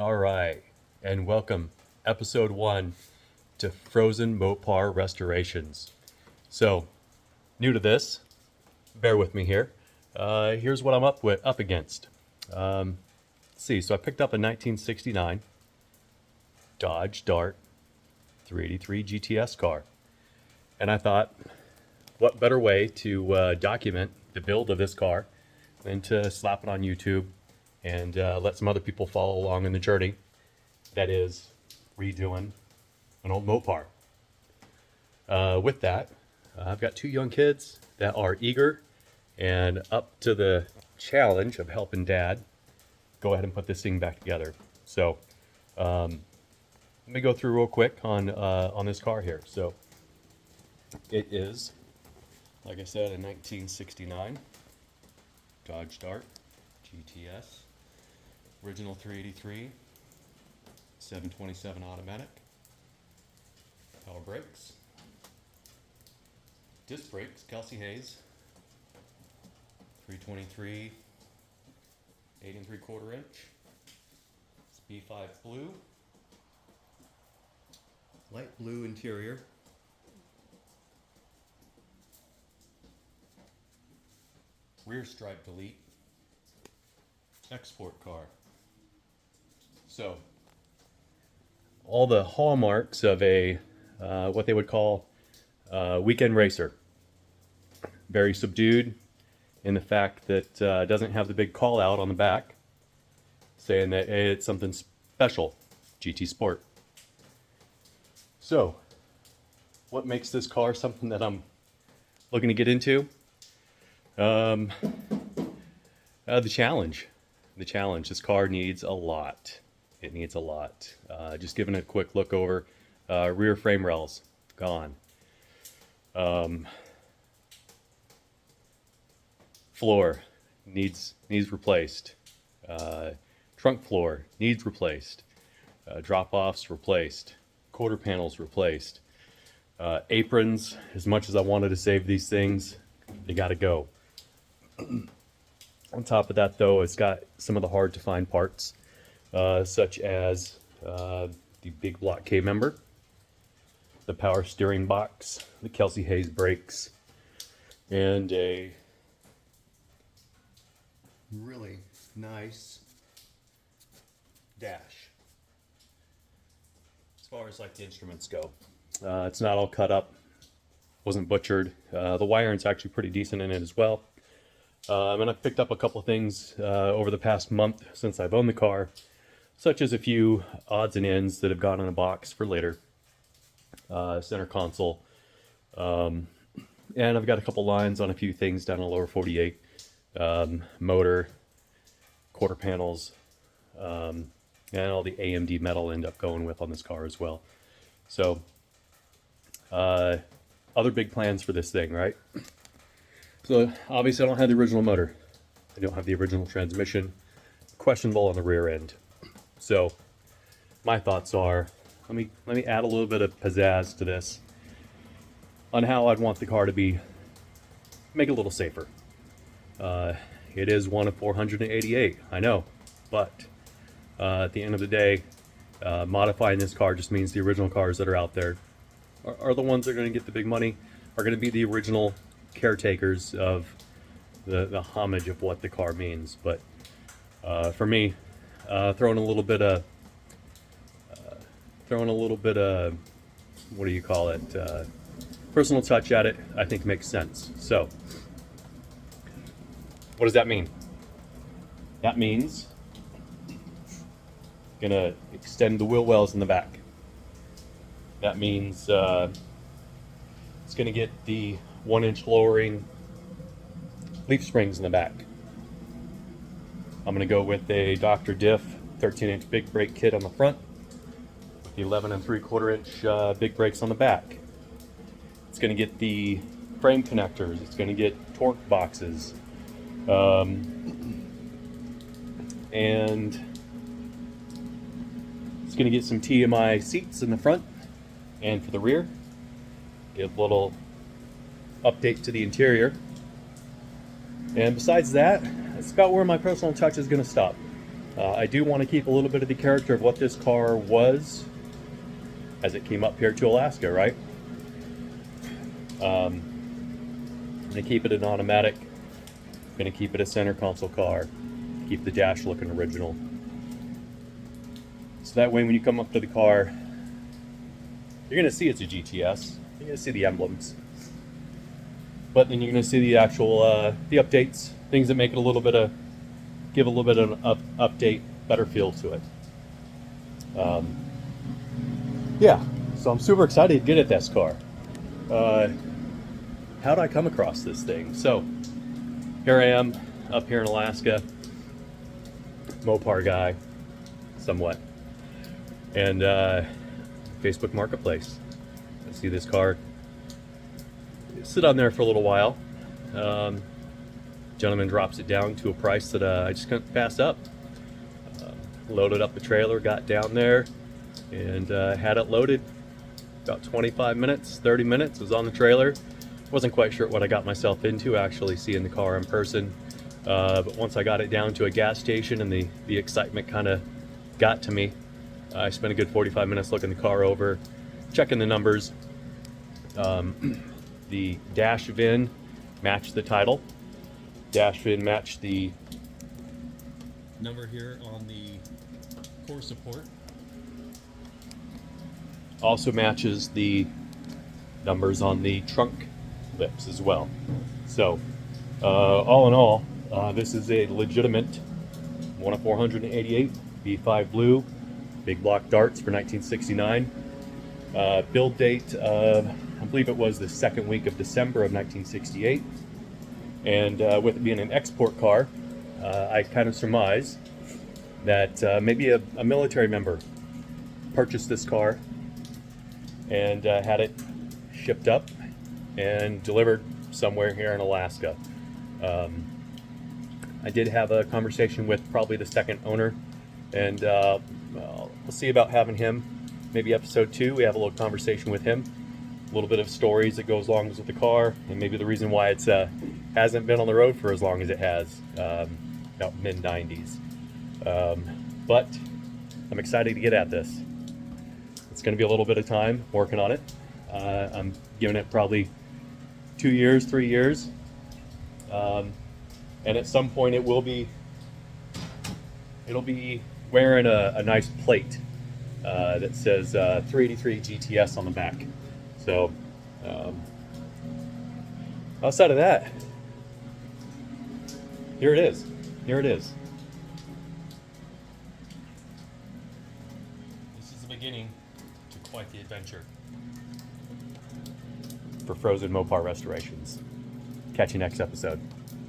All right, and welcome, episode 1 to Frozen Mopar Restorations. So, new to this, bear with me here. Here's what I'm up against. Let's see, so I picked up a 1969 Dodge Dart 383 GTS car, and I thought, what better way to document the build of this car than to slap it on YouTube and let some other people follow along in the journey that is redoing an old Mopar. With that, I've got 2 young kids that are eager and up to the challenge of helping Dad go ahead and put this thing back together. So let me go through real quick on this car here. So it is, like I said, a 1969 Dodge Dart GTS, original 383, 727 automatic, power brakes, disc brakes, Kelsey Hayes, 323, 8 3/4 inch, it's B5 blue, light blue interior, rear stripe delete, export car. So, all the hallmarks of a what they would call a weekend racer. Very subdued in the fact that it doesn't have the big call out on the back saying that hey, it's something special, GT Sport. So, what makes this car something that I'm looking to get into? The challenge. The challenge. This car needs a lot. It needs a lot. Just giving it a quick look over. Rear frame rails, gone. Floor needs replaced. Trunk floor needs replaced. Drop-offs replaced. Quarter panels replaced. Aprons, as much as I wanted to save these things, they gotta go. On top of that, though, it's got some of the hard to find parts, such as the big block K member, the power steering box, the Kelsey Hayes brakes, and a really nice dash. As far as like the instruments go, it's not all cut up, wasn't butchered. The wiring's actually pretty decent in it as well. And I've picked up a couple of things over the past month since I've owned the car, such as a few odds and ends that have gone in a box for later. Center console. And I've got a couple lines on a few things down in the lower 48. Motor, quarter panels, and all the AMD metal end up going with on this car as well. So, other big plans for this thing, right? So obviously I don't have the original motor. I don't have the original transmission. Questionable on the rear end. So my thoughts are, let me add a little bit of pizzazz to this on how I'd want the car to be, make it a little safer. It is one of 488, I know, but at the end of the day, modifying this car just means the original cars that are out there are the ones that are going to get the big money, are going to be the original caretakers of the homage of what the car means. But for me, throwing a little bit of what do you call it, personal touch at it, I think makes sense. So what does that mean? That means gonna extend the wheel wells in the back. That means it's gonna get the 1-inch lowering leaf springs in the back. I'm going to go with a Dr. Diff 13-inch big brake kit on the front, with the 11 3/4 inch big brakes on the back. It's going to get the frame connectors. It's going to get torque boxes, and it's going to get some TMI seats in the front and for the rear. Give a little update to the interior. And besides that, that's about where my personal touch is going to stop. I do want to keep a little bit of the character of what this car was as it came up here to Alaska, right? I'm going to keep it an automatic. I'm going to keep it a center console car. Keep the dash looking original. So that way when you come up to the car, you're going to see it's a GTS. You're going to see the emblems. But then you're going to see the actual, the updates, things that make it a little bit of, give a little bit of an update, better feel to it. Yeah, so I'm super excited to get at this car. How'd I come across this thing? So here I am up here in Alaska, Mopar guy, somewhat, and Facebook Marketplace. I see this car sit on there for a little while. Gentleman drops it down to a price that I just couldn't pass up. Loaded up the trailer, got down there, and had it loaded. About 25 minutes, 30 minutes, was on the trailer. Wasn't quite sure what I got myself into actually seeing the car in person. But once I got it down to a gas station and the excitement kind of got to me, I spent a good 45 minutes looking the car over, checking the numbers. The dash VIN matched the title. Dash VIN matched the number here on the core support. Also matches the numbers on the trunk lips as well. So, all in all, this is a legitimate 1 of 488 V5 Blue, big block darts for 1969. Build date of, I believe it was the second week of December of 1968. And with it being an export car, I kind of surmise that maybe a military member purchased this car and had it shipped up and delivered somewhere here in Alaska. I did have a conversation with probably the second owner, and we'll see about having him. Maybe episode 2, we have a little conversation with him. A little bit of stories that goes along with the car, and maybe the reason why it's hasn't been on the road for as long as it has, about mid-90s. But I'm excited to get at this. It's going to be a little bit of time working on it. I'm giving it probably 2 years, 3 years. And at some point it'll be wearing a nice plate that says 383 GTS on the back. So outside of that, here it is. Here it is. This is the beginning to quite the adventure for Frozen Mopar Restorations. Catch you next episode.